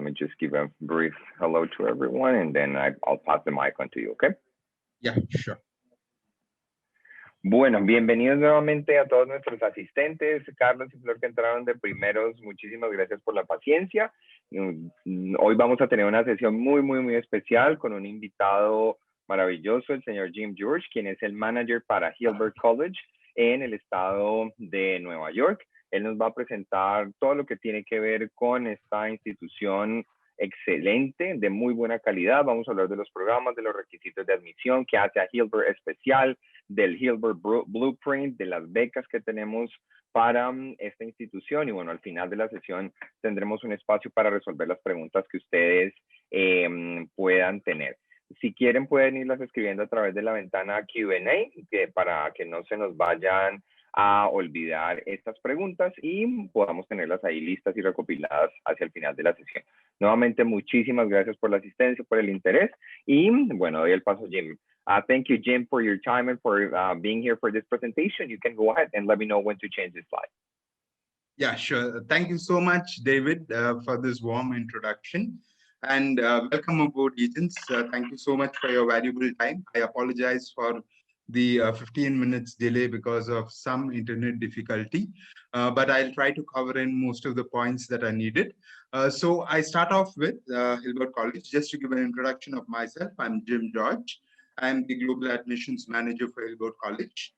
me just give a brief hello to everyone, and then I'll pass the mic on to you, okay? Yeah, sure. Bueno, bienvenidos nuevamente a todos nuestros asistentes, Carlos y Flor que entraron de primeros, muchísimas gracias por la paciencia. Hoy vamos a tener una sesión muy especial con un invitado maravilloso, el señor Jim George, quien es el manager para Hilbert College en el estado de Nueva York. Él nos va a presentar todo lo que tiene que ver con esta institución excelente, de muy buena calidad. Vamos a hablar de los programas, de los requisitos de admisión, que hace a Hilbert especial, del Hilbert Blueprint, de las becas que tenemos para esta institución. Y bueno, al final de la sesión tendremos un espacio para resolver las preguntas que ustedes puedan tener. Si quieren, pueden irlas escribiendo a través de la ventana Q&A, para que no se nos vayan a olvidar estas preguntas y podamos tenerlas ahí listas y recopiladas hacia el final de la sesión. Nuevamente, muchísimas gracias por la asistencia, por el interés, y bueno, doy el paso a Jim. Thank you, Jim, for your time and for being here for this presentation. You can go ahead and let me know when to change the slide. Yeah, sure. Thank you so much, David, for this warm introduction. And welcome aboard, agents. Thank you so much for your valuable time. I apologize for the 15 minutes delay because of some internet difficulty, but I'll try to cover in most of the points that are needed. So I start off with Hilbert College. Just to give an introduction of myself, I'm Jim George. I'm the Global Admissions Manager for Hilbert College.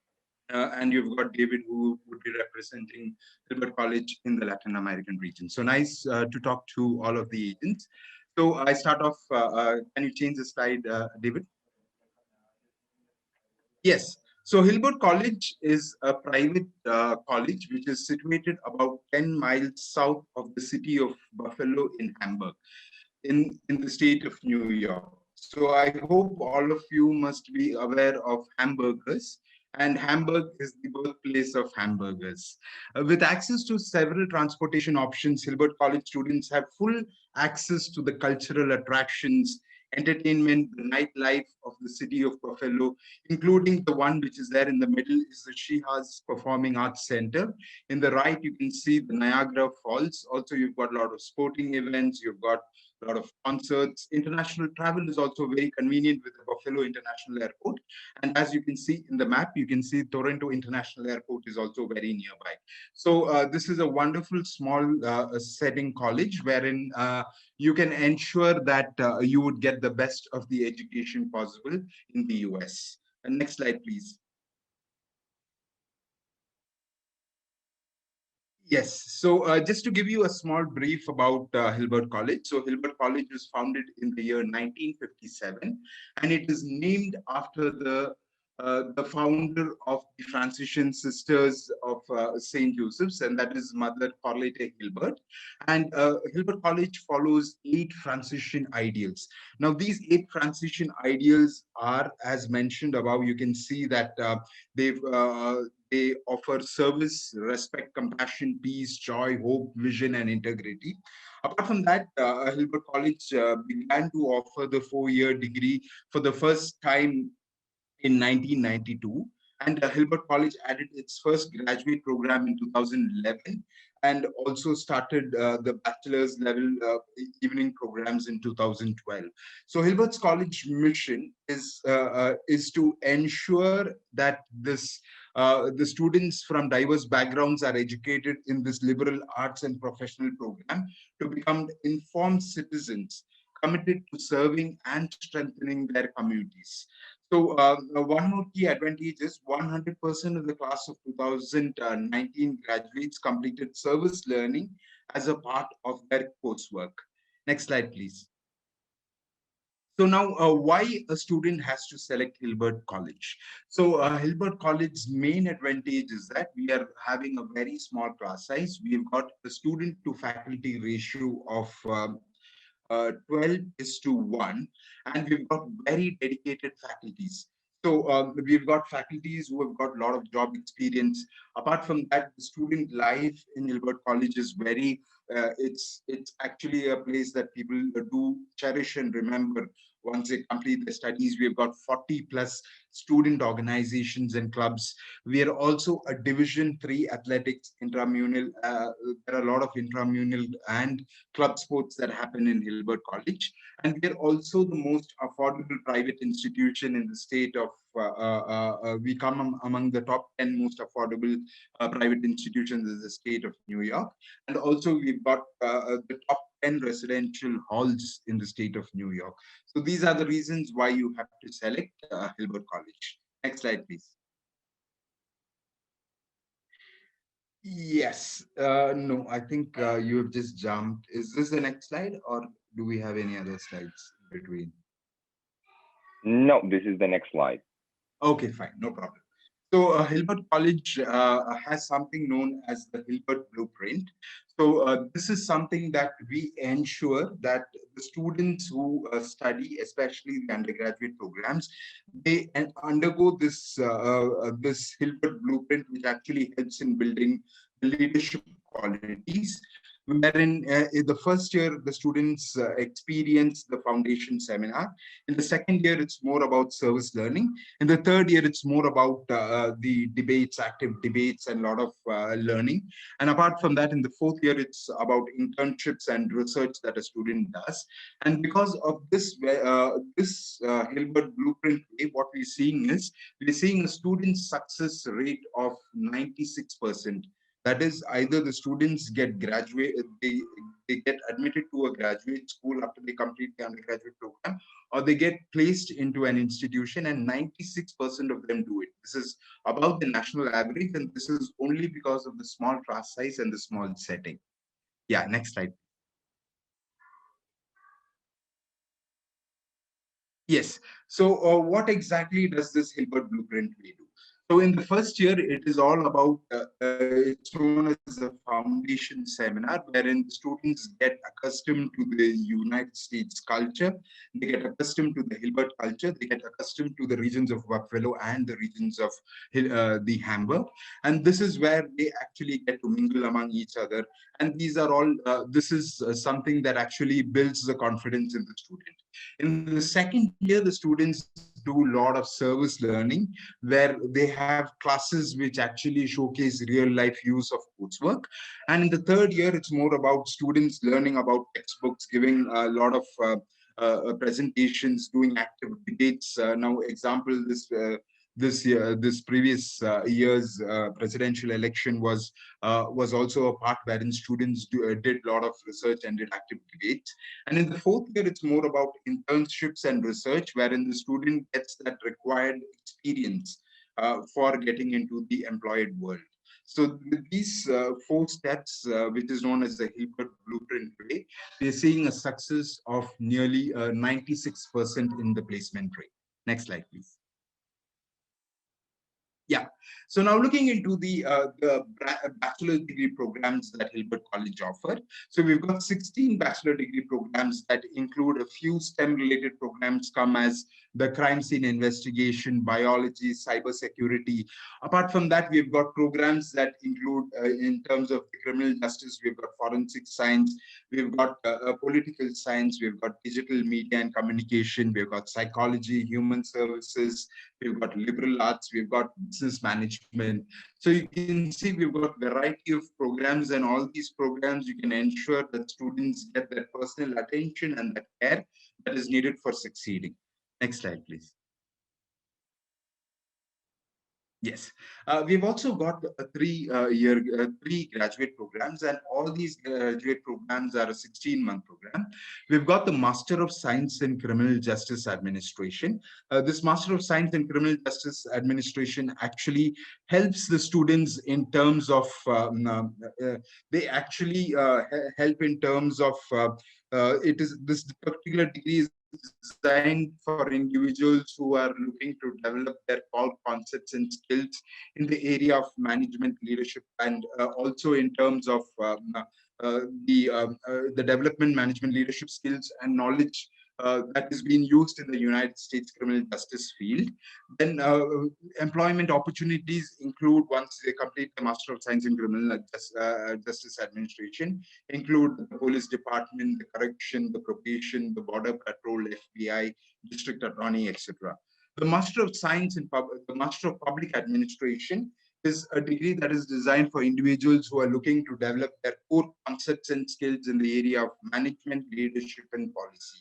And you've got David, who would be representing Hilbert College in the Latin American region. So nice to talk to all of the agents. So I start off, can you change the slide, David? Yes. So Hilbert College is a private college which is situated about 10 miles south of the city of Buffalo in Hamburg, in the state of New York. So I hope all of you must be aware of hamburgers. And Hamburg is the birthplace of hamburgers. With access to several transportation options, Hilbert College students have full access to the cultural attractions, entertainment, the nightlife of the city of Buffalo, including the one which is there in the middle is the Shihas Performing Arts Center. In the right, you can see the Niagara Falls. Also, you've got a lot of sporting events. You've got a lot of concerts. International travel is also very convenient with the Buffalo International Airport. And as you can see in the map, you can see Toronto International Airport is also very nearby. So this is a wonderful small setting college wherein you can ensure that you would get the best of the education possible in the US. And next slide, please. Yes, so just to give you a small brief about Hilbert College. So Hilbert College was founded in the year 1957, and it is named after the founder of the Franciscan Sisters of St. Joseph's, and that is Mother Carlota Hilbert. And Hilbert College follows 8 Franciscan ideals. Now, these 8 Franciscan ideals are, as mentioned above, you can see that they offer service, respect, compassion, peace, joy, hope, vision, and integrity. Apart from that, Hilbert College began to offer the 4-year degree for the first time in 1992. And Hilbert College added its first graduate program in 2011 and also started the bachelor's level evening programs in 2012. So Hilbert's college mission is to ensure that the students from diverse backgrounds are educated in this liberal arts and professional program to become informed citizens committed to serving and strengthening their communities. So one more key advantage is 100% of the class of 2019 graduates completed service learning as a part of their coursework. Next slide, please. So now, why a student has to select Hilbert College? So Hilbert College's main advantage is that we are having a very small class size. We've got a student to faculty ratio of 12:1, and we've got very dedicated faculties. So we've got faculties who have got a lot of job experience. Apart from that, the student life in Hilbert College is very it's actually a place that people do cherish and remember once they complete their studies. We've got 40 plus student organizations and clubs. We are also a Division 3 athletics intramural. There are a lot of intramural and club sports that happen in Hilbert College. And we are also the most affordable private institution in the state of, we come among the top 10 most affordable private institutions in the state of New York. And also we've got the top 10 residential halls in the state of New York. So these are the reasons why you have to select Hilbert College. Next slide, please. Yes. No, I think you have just jumped. Is this the next slide, or do we have any other slides between? No, this is the next slide. Okay, fine, no problem. So Hilbert College has something known as the Hilbert Blueprint. So this is something that we ensure that the students who study, especially the undergraduate programs, they undergo this Hilbert Blueprint, which actually helps in building leadership qualities. Wherein in the first year, the students experience the foundation seminar. In the second year, it's more about service learning. In the third year, it's more about the debates, active debates, and a lot of learning. And apart from that, in the fourth year, it's about internships and research that a student does. And because of this, Hilbert Blueprint way, what we're seeing a student success rate of 96%. That is, either the students get they get admitted to a graduate school after they complete the undergraduate program, or they get placed into an institution, and 96% of them do it. This is above the national average, and this is only because of the small class size and the small setting. Yeah, next slide. Yes. So what exactly does this Hilbert Blueprint we do? So in the first year, it is all about, it's known as a foundation seminar, wherein the students get accustomed to the United States culture. They get accustomed to the Hilbert culture. They get accustomed to the regions of Buffalo and the regions of the Hamburg. And this is where they actually get to mingle among each other. And these are all, this is something that actually builds the confidence in the student. In the second year, the students do a lot of service learning where they have classes which actually showcase real life use of coursework. And in the third year, it's more about students learning about textbooks, giving a lot of presentations, doing active debates. Now, example, this previous year's presidential election was also a part wherein students did a lot of research and did active debates. And in the fourth year, it's more about internships and research, wherein the student gets that required experience for getting into the employed world. So with these four steps, which is known as the Hilbert Blueprint way, we are seeing a success of nearly 96% in the placement rate. Next slide, please. Yeah. So now looking into the bachelor degree programs that Hilbert College offer. So we've got 16 bachelor degree programs that include a few STEM related programs come as the crime scene investigation, biology, cybersecurity. Apart from that, we've got programs that include in terms of criminal justice, we've got forensic science, we've got political science, we've got digital media and communication, we've got psychology, human services, we've got liberal arts, we've got business management. So you can see we've got variety of programs, and all these programs you can ensure that students get their personal attention and the care that is needed for succeeding. Next slide, please. Yes, we've also got three graduate programs, and all these graduate programs are a 16-month program. We've got the Master of Science in Criminal Justice Administration. This Master of Science in Criminal Justice Administration actually helps the students in terms of, they actually help in terms of, this particular degree is designed for individuals who are looking to develop their core concepts and skills in the area of management leadership, and also in terms of the development management leadership skills and knowledge that is being used in the United States criminal justice field. Then employment opportunities include, once they complete the Master of Science in Criminal Justice Administration, include the police department, the correction, the probation, the border patrol, FBI, district attorney, etc. The Master of Science in the Master of Public Administration is a degree that is designed for individuals who are looking to develop their core concepts and skills in the area of management, leadership, and policy.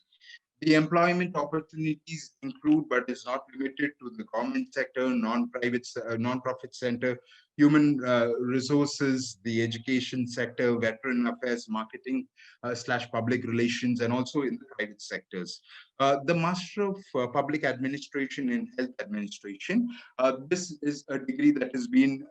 The employment opportunities include, but is not limited to, the government sector, non-profit sector, human resources, the education sector, veteran affairs, marketing slash public relations, and also in the private sectors. The Master of Public Administration in Health Administration. This is a degree that has been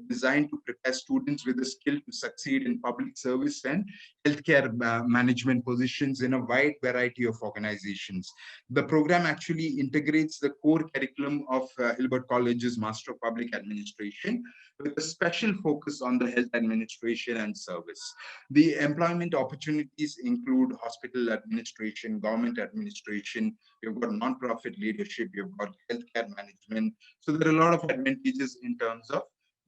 designed to prepare students with the skill to succeed in public service and healthcare management positions in a wide variety of organizations. The program actually integrates the core curriculum of Hilbert College's Master of Public Administration with a special focus on the health administration and service. The employment opportunities include hospital administration, government administration, you've got non-profit leadership, you've got healthcare management. So there are a lot of advantages in terms of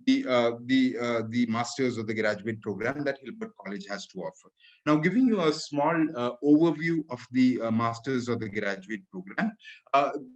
the master's or the graduate program that Hilbert College has to offer. Now, giving you a small overview of the master's or the graduate program,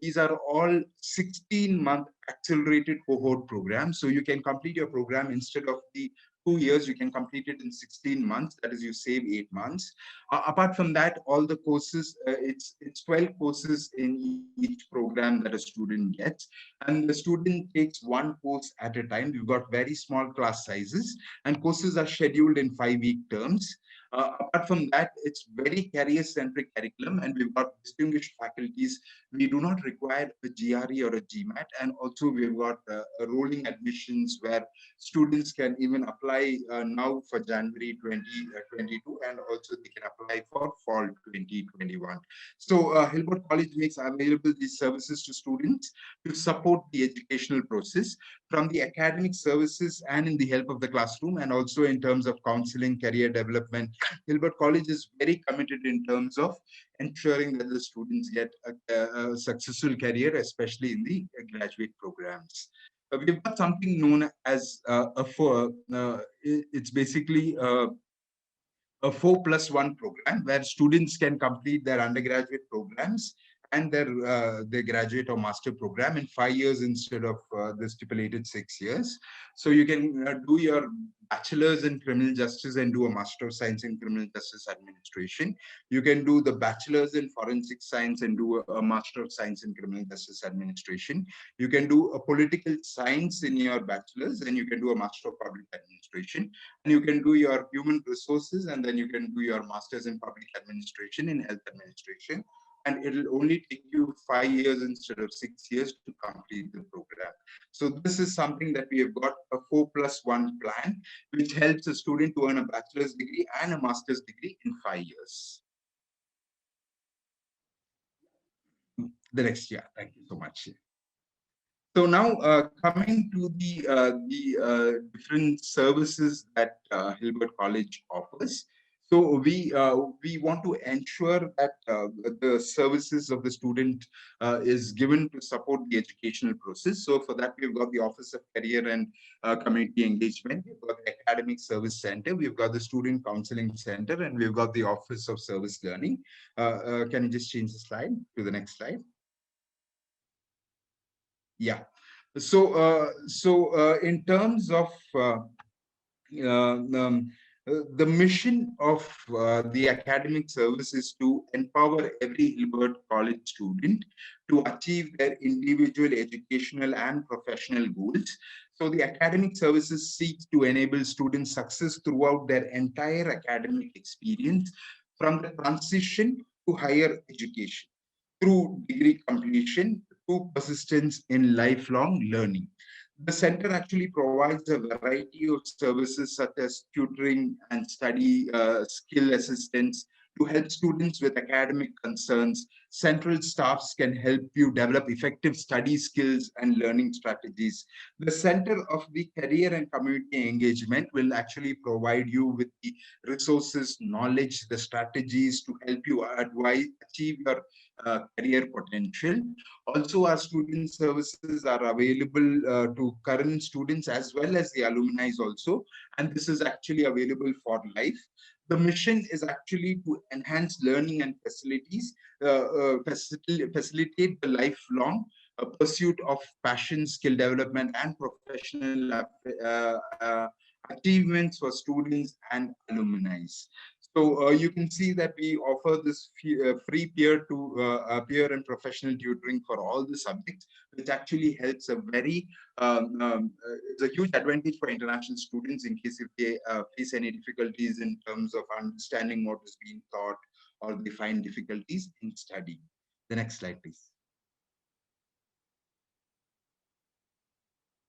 these are all 16-month accelerated cohort programs. So you can complete your program instead of the 2 years, you can complete it in 16 months. That is, you save 8 months. Apart from that, all the courses, it's 12 courses in each program that a student gets. And the student takes one course at a time. We've got very small class sizes, and courses are scheduled in 5-week terms. Apart from that, it's very career-centric curriculum, and we've got distinguished faculties. We do not require a GRE or a GMAT, and also we've got rolling admissions where students can even apply now for January 2022, and also they can apply for fall 2021. So Hilbert College makes available these services to students to support the educational process, from the academic services and in the help of the classroom, and also in terms of counseling, career development. Hilbert College is very committed in terms of ensuring that the students get a successful career, especially in the graduate programs. We've got something known as it's basically a 4+1 program where students can complete their undergraduate programs and their graduate or master program in 5 years instead of the stipulated 6 years. So you can do your bachelor's in criminal justice and do a Master of Science in Criminal Justice Administration. You can do the bachelor's in forensic science and do a Master of Science in Criminal Justice Administration. You can do a political science in your bachelor's, and you can do a Master of Public Administration. And you can do your human resources, and then you can do your Master's in Public Administration in Health Administration. And it'll only take you 5 years instead of 6 years to complete the program. So this is something that we have got, a 4+1 plan, which helps a student to earn a bachelor's degree and a master's degree in 5 years. The next year. Thank you so much. So now coming to the different services that Hilbert College offers. So we want to ensure that the services of the student is given to support the educational process. So for that, we've got the Office of Career and Community Engagement, we've got the Academic Service Center, we've got the Student Counseling Center, and we've got the Office of Service Learning. Can you just change the slide to the next slide? Yeah. So in terms of the mission of the academic service is to empower every Hilbert College student to achieve their individual educational and professional goals. So the academic services seek to enable students' success throughout their entire academic experience, from the transition to higher education, through degree completion to persistence in lifelong learning. The center actually provides a variety of services such as tutoring and study skill assistance, to help students with academic concerns. Central staffs can help you develop effective study skills and learning strategies. The Center of the Career and Community Engagement will actually provide you with the resources, knowledge, the strategies to help you achieve your career potential. Also, our student services are available to current students as well as the alumni also, and this is actually available for life. The mission is actually to enhance learning and facilitate the lifelong pursuit of passion, skill development, and professional achievements for students and alumni. So you can see that we offer this free peer and professional tutoring for all the subjects, which actually helps a very it's a huge advantage for international students in case if they face any difficulties in terms of understanding what is being taught or they find difficulties in study. The next slide, please.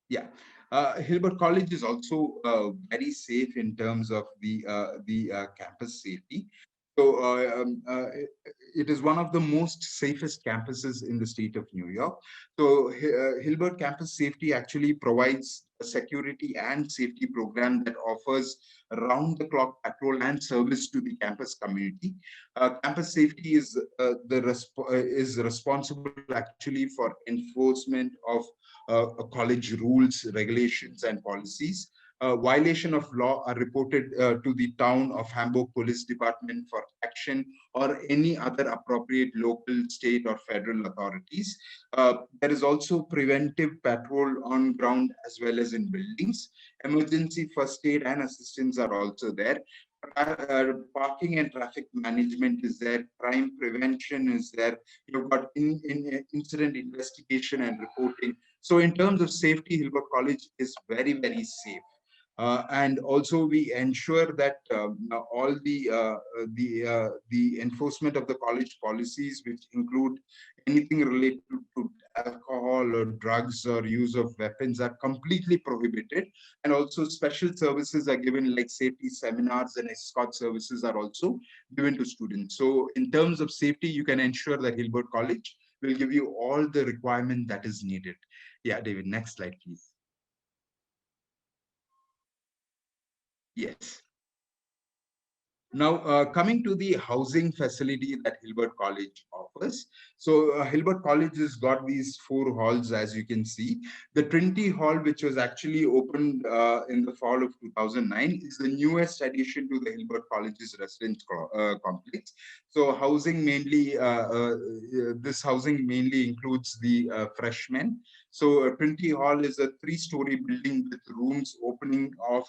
Yeah, Hilbert College is also very safe in terms of the campus safety. So it is one of the most safest campuses in the state of New York. So Hilbert Campus Safety actually provides a security and safety program that offers round-the-clock patrol and service to the campus community. Campus safety is responsible actually for enforcement of college rules, regulations, and policies. Violation of law are reported to the town of Hamburg Police Department for action or any other appropriate local, state, or federal authorities. There is also preventive patrol on ground as well as in buildings. Emergency first aid and assistance are also there. Parking and traffic management is there. Crime prevention is there. You've got incident investigation and reporting. So in terms of safety, Hilbert College is very, very safe. And also we ensure that all the enforcement of the college policies, which include anything related to alcohol or drugs or use of weapons, are completely prohibited. And also special services are given, like safety seminars and escort services are also given to students. So in terms of safety, you can ensure that Hilbert College will give you all the requirement that is needed. Yeah, David, next slide, please. Yes. Now, coming to the housing facility that Hilbert College offers. So, Hilbert College has got these 4 halls, as you can see. The Trinity Hall, which was actually opened in the fall of 2009, is the newest addition to the Hilbert College's residence complex. So, this housing mainly includes the freshmen. So, Trinity Hall is a 3-story building with rooms opening off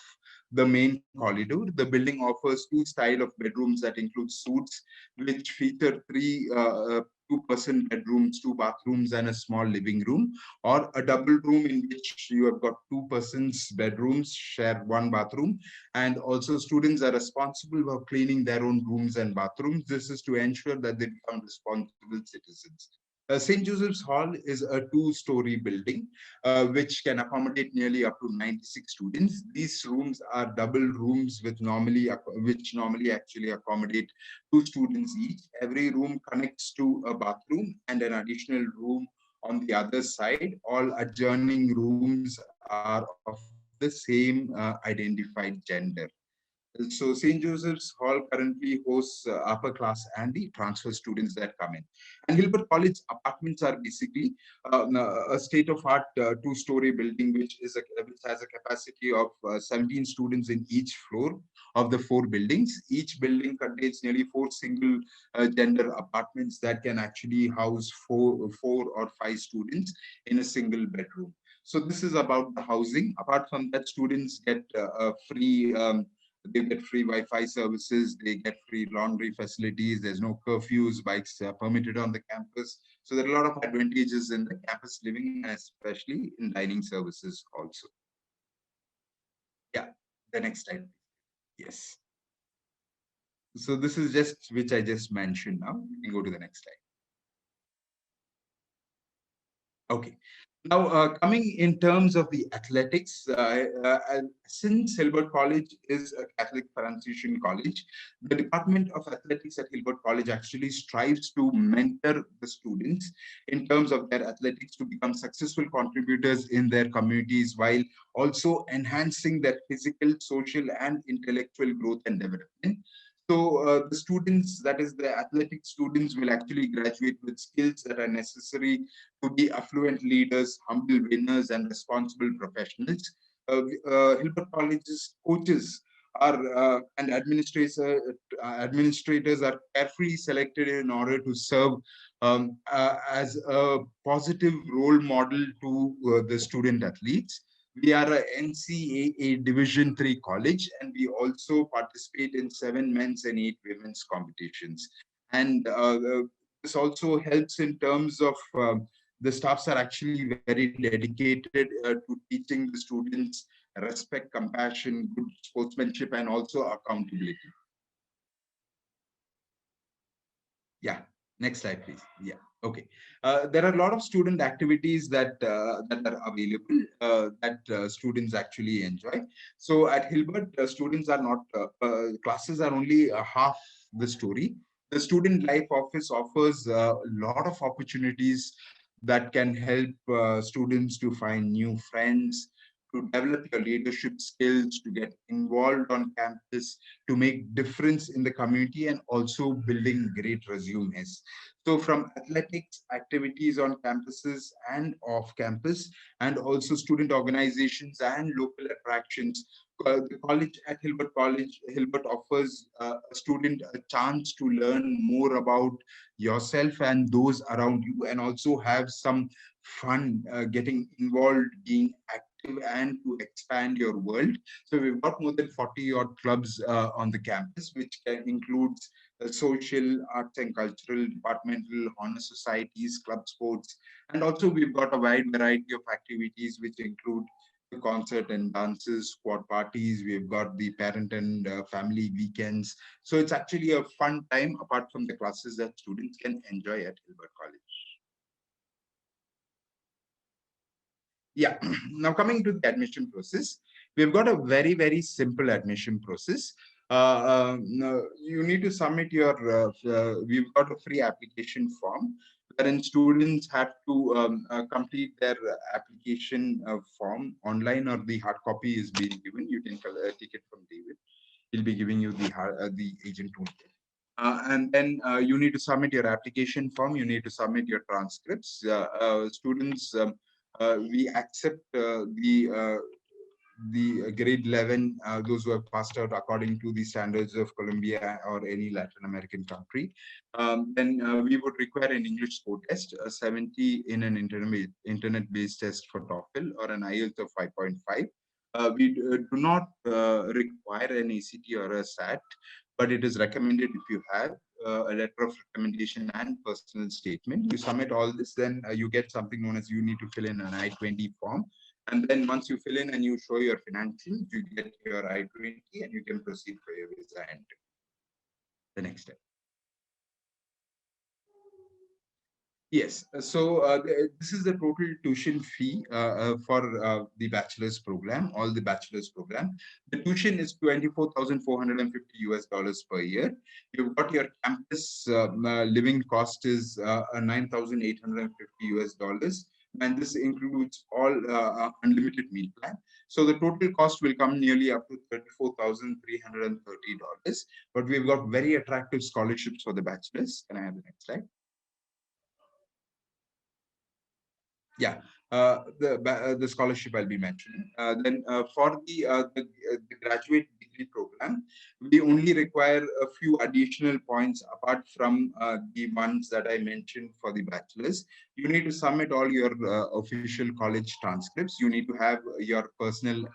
the main corridor. The building offers 2 styles of bedrooms that include suites, which feature 2-person bedrooms, 2 bathrooms, and a small living room, or a double room in which you have got 2 persons bedrooms, share 1 bathroom, and also students are responsible for cleaning their own rooms and bathrooms. This is to ensure that they become responsible citizens. St. Joseph's Hall is a 2-story building which can accommodate nearly up to 96 students. These rooms are double rooms which normally actually accommodate 2 students each. Every room connects to a bathroom and an additional room on the other side. All adjoining rooms are of the same identified gender. So St. Joseph's Hall currently hosts upper class and the transfer students that come in. And Hilbert College apartments are basically a state-of-art 2-story building, which has a capacity of 17 students in each floor of the 4 buildings. Each building contains nearly 4 single gender apartments that can actually house 4 or 5 students in a single bedroom. So this is about the housing. Apart from that, students get they get free Wi-Fi services, they get free laundry facilities, there's no curfews, bikes are permitted on the campus. So there are a lot of advantages in the campus living, especially in dining services also. Yeah, the next slide. Yes. So this is just which I just mentioned now. You can go to the next slide. Okay. Now, coming in terms of the athletics, since Hilbert College is a Catholic Franciscan college, the Department of Athletics at Hilbert College actually strives to mentor the students in terms of their athletics to become successful contributors in their communities while also enhancing their physical, social, and intellectual growth and development. So the students, that is the athletic students, will actually graduate with skills that are necessary to be affluent leaders, humble winners, and responsible professionals. Hilbert College's coaches are and administrators are carefully selected in order to serve as a positive role model to the student athletes. We are a NCAA Division III college, and we also participate in 7 men's and 8 women's competitions. And this also helps in terms of the staffs are actually very dedicated to teaching the students respect, compassion, good sportsmanship, and also accountability. Yeah. Next slide, please. Yeah. Okay. There are a lot of student activities that are available that students actually enjoy. So at Hilbert, students are not classes are only half the story. The student life office offers a lot of opportunities that can help students to find new friends, to develop your leadership skills, to get involved on campus, to make difference in the community, and also building great resumes. So from athletics activities on campuses and off campus, and also student organizations and local attractions, the college at Hilbert College, Hilbert offers a student a chance to learn more about yourself and those around you, and also have some fun getting involved, being active, and to expand your world. So we've got more than 40 odd clubs on the campus, which includes social, arts and cultural, departmental, honor societies, club sports. And also we've got a wide variety of activities, which include the concert and dances, squad parties. We've got the parent and family weekends. So it's actually a fun time apart from the classes that students can enjoy at Hilbert College. Yeah. Now coming to the admission process, we've got a very, very simple admission process. No, you need to submit your, we've got a free application form wherein students have to complete their application form online, or the hard copy is being given. You can take it from David. He'll be giving you the agent toolkit. And then you need to submit your application form. You need to submit your transcripts. Students, we accept the grade 11, those who have passed out according to the standards of Colombia or any Latin American country. Then we would require an English score test, a 70 in an internet-based test for TOEFL, or an IELTS of 5.5. We do not require an ACT or a SAT, but it is recommended if you have a letter of recommendation and personal statement. You submit all this, then you get something known as, you need to fill in an I-20 form. And then once you fill in and you show your financials, you get your I-20 and you can proceed for your visa entry. The next step. Yes, so this is the total tuition fee for the bachelor's program, all the bachelor's program. The tuition is 24,450 US dollars per year. You've got your campus living cost is 9,850 US dollars. And this includes all unlimited meal plan. So the total cost will come nearly up to $34,330. But we've got very attractive scholarships for the bachelors. Can I have the next slide? Yeah, the scholarship I'll be mentioning. Then for the graduate degree program, we only require a few additional points apart from the ones that I mentioned for the bachelor's. You need to submit all your official college transcripts. You need to have your personal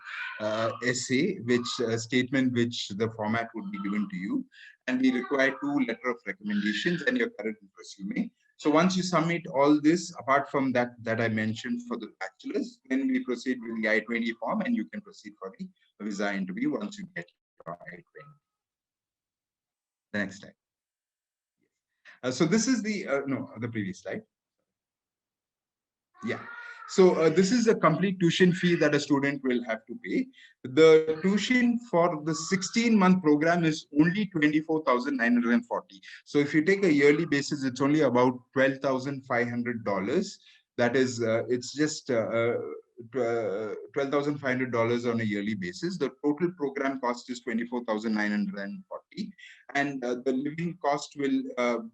essay, which statement, which the format would be given to you. And we require 2 letter of recommendations and your current resume. So once you submit all this, apart from that I mentioned for the bachelor's, then we proceed with the I-20 form, and you can proceed for the visa interview once you get your I-20. The next slide. So this is the, no, the previous slide. Yeah. So this is a complete tuition fee that a student will have to pay. The tuition for the 16-month program is only 24,940. So if you take a yearly basis, it's only about $12,500. That is, it's just $12,500 on a yearly basis. The total program cost is 24,940, and the living cost will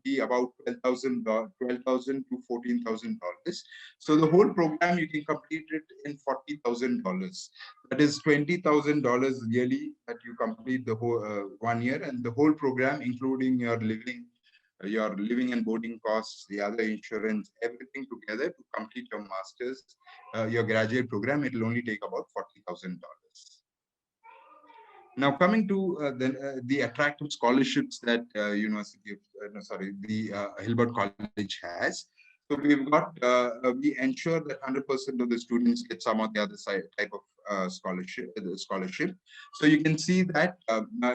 be about $12,000 to $14,000. So the whole program you can complete it in $40,000. That is $20,000 yearly that you complete the whole 1 year, and the whole program, including your living and boarding costs, the other insurance, everything together to complete your master's, your graduate program, it will only take about $40,000. Now, coming to the attractive scholarships that University of, no, sorry, the Hilbert College has. So we've got, we ensure that 100% of the students get some or the other side type of scholarship. So you can see that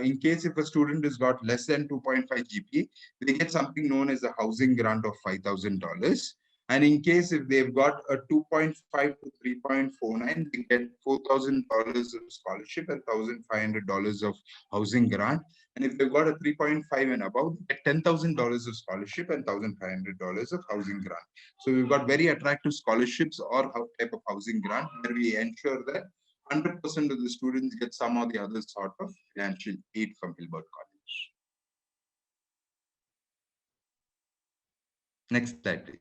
in case if a student has got less than 2.5 GPA, they get something known as a housing grant of $5,000. And in case if they've got a 2.5 to 3.49, they get $4,000 of scholarship and $1,500 of housing grant. And if they've got a 3.5 and above, they get $10,000 of scholarship and $1,500 of housing grant. So we've got very attractive scholarships or type of housing grant where we ensure that 100% of the students get some or the other sort of financial aid from Hilbert College. Next slide, please.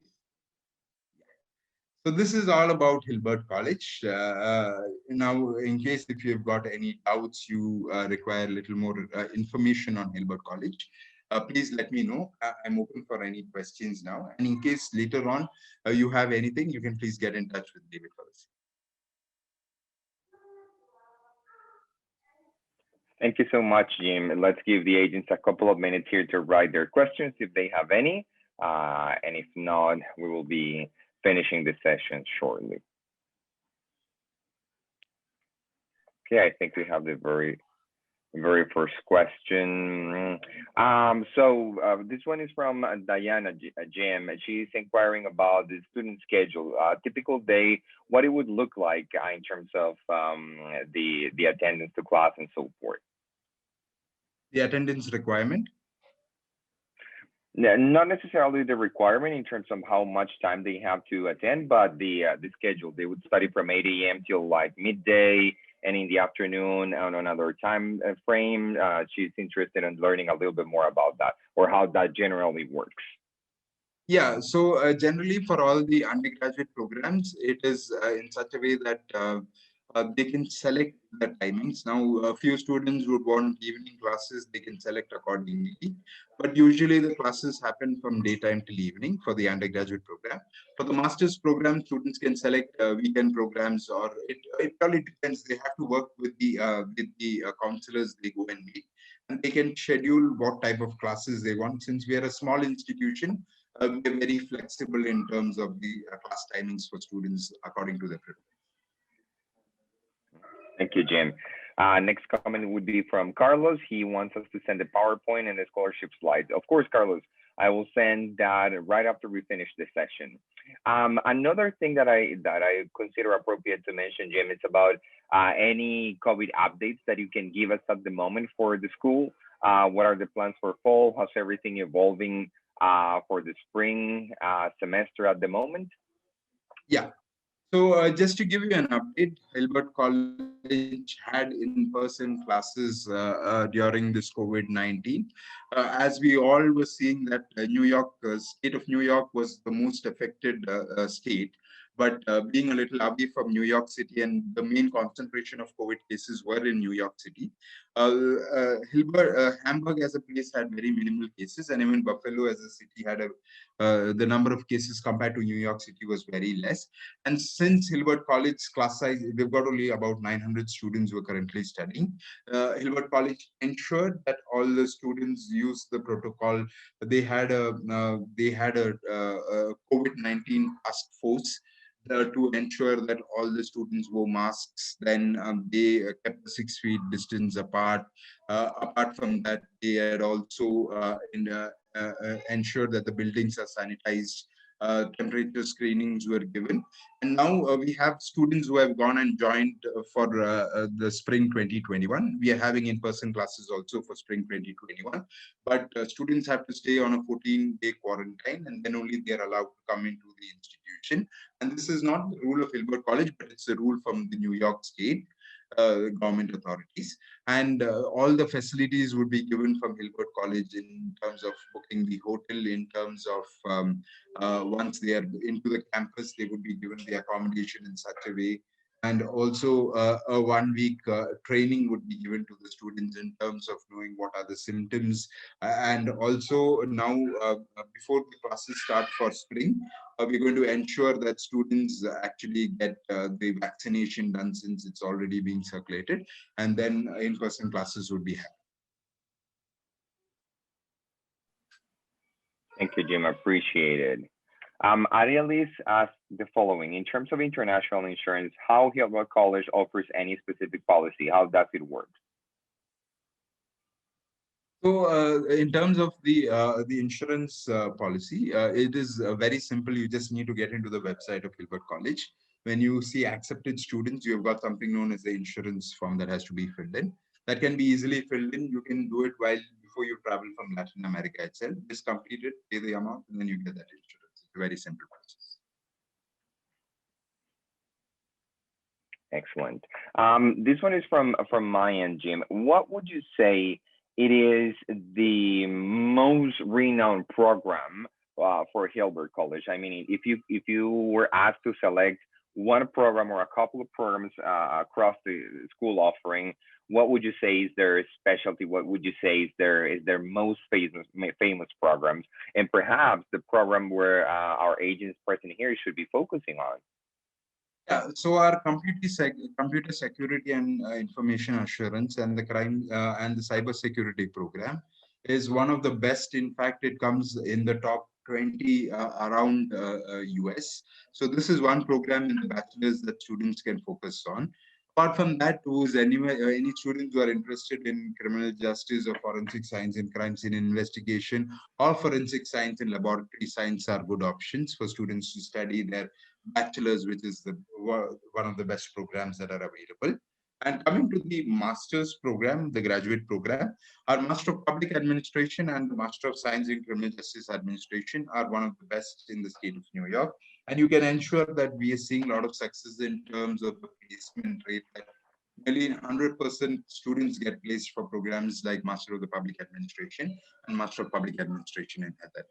So this is all about Hilbert College. Now, in case if you've got any doubts, you require a little more information on Hilbert College, please let me know. I'm open for any questions now. And in case later on you have anything, you can please get in touch with David for this. Thank you so much, Jim. And let's give the agents a couple of minutes here to write their questions if they have any. And if not, we will be finishing the session shortly. Okay, I think we have the very first question. This one is from Diana Jim. She's inquiring about the student schedule, typical day, what it would look like in terms of the attendance to class and so forth. The attendance requirement? Not necessarily the requirement in terms of how much time they have to attend, but the schedule. They would study from 8 a.m. till like midday, and in the afternoon on another time frame. She's interested in learning a little bit more about that, or how that generally works. Yeah, so generally for all the undergraduate programs, it is in such a way that they can select the timings. Now, a few students would want evening classes, they can select accordingly. But usually the classes happen from daytime till evening for the undergraduate program. For the master's program, students can select weekend programs, or it really depends. They have to work with the counselors they go and meet. And they can schedule what type of classes they want. Since we are a small institution, we're very flexible in terms of the class timings for students according to their preference. Thank you, Jim. Next comment would be from Carlos. He wants us to send a PowerPoint and the scholarship slides. Of course, Carlos, I will send that right after we finish this session. Another thing that I consider appropriate to mention, Jim, is about any COVID updates that you can give us at the moment for the school. What are the plans for fall? How's everything evolving for the spring semester at the moment? Yeah. So just to give you an update, Hilbert College had in-person classes during this COVID-19. As we all were seeing that New York, state of New York was the most affected state. But being a little away from New York City, and the main concentration of COVID cases were in New York City, Hamburg as a place had very minimal cases, and even Buffalo as a city had the number of cases compared to New York City was very less. And since Hilbert College class size, they've got only about 900 students who are currently studying. Hilbert College ensured that all the students use the protocol. They had a COVID-19 task force to ensure that all the students wore masks. Then they kept the 6 feet distance apart. Apart from that, they had also ensured that the buildings are sanitized temperature screenings were given. And now we have students who have gone and joined for the spring 2021. We are having in-person classes also for spring 2021. But students have to stay on a 14-day quarantine, and then only they are allowed to come into the institution. And this is not the rule of Hilbert College, but it's a rule from the New York State government authorities. And all the facilities would be given from Hilbert College in terms of booking the hotel, in terms of once they are into the campus, they would be given the accommodation in such a way. And also a 1 week training would be given to the students in terms of knowing what are the symptoms. And also now, before the classes start for spring, we're going to ensure that students actually get the vaccination done, since it's already being circulated, and then in-person classes would be happening. Thank you, Jim. Appreciated. Arialis asked the following: in terms of international insurance, how Hilbert College offers any specific policy? How does it work? So in terms of the insurance policy, it is very simple. You just need to get into the website of Hilbert College. When you see accepted students, you've got something known as the insurance form that has to be filled in. That can be easily filled in. You can do it before you travel from Latin America itself. Just complete it, pay the amount, and then you get that insurance. It's a very simple process. Excellent. This one is from my end, Jim. What would you say it is the most renowned program for Hilbert College? I mean, if you were asked to select one program or a couple of programs across the school offering, what would you say is their specialty? What would you say is their most famous programs, and perhaps the program where our agents present here should be focusing on? Yeah, so our computer security and information assurance and the crime and the cyber security program is one of the best. In fact, it comes in the top 20 around US. So this is one program in the bachelor's that students can focus on. Apart from that, who's any students who are interested in criminal justice or forensic science in crime scene investigation or forensic science and laboratory science are good options for students to study their bachelor's, which is one of the best programs that are available. And coming to the master's program, the graduate program, our Master of Public Administration and the Master of Science in Criminal Justice Administration are one of the best in the state of New York. And you can ensure that we are seeing a lot of success in terms of the placement rate. That nearly 100% students get placed for programs like Master of the Public Administration and Master of Public Administration in Heather.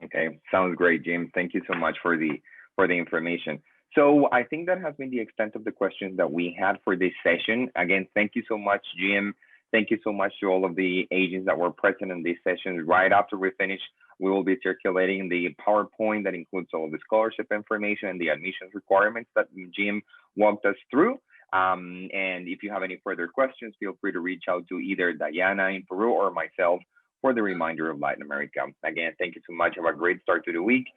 Okay, sounds great, Jim. Thank you so much for the information. So I think that has been the extent of the questions that we had for this session. Again, thank you so much, Jim. Thank you so much to all of the agents that were present in this session. Right after we finish, we will be circulating the PowerPoint that includes all of the scholarship information and the admissions requirements that Jim walked us through. And if you have any further questions, feel free to reach out to either Diana in Peru or myself for the remainder of Latin America. Again, thank you so much. Have a great start to the week.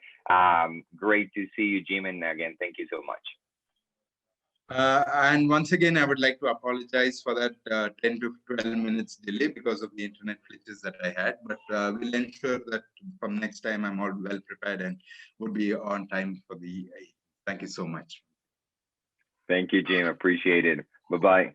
Great to see you, Jim. And again, thank you so much. And once again, I would like to apologize for that 10 to 12 minutes delay because of the internet glitches that I had. But we'll ensure that from next time I'm all well prepared and would be on time for the. Thank you so much. Thank you, Jim. Appreciate it. Bye-bye.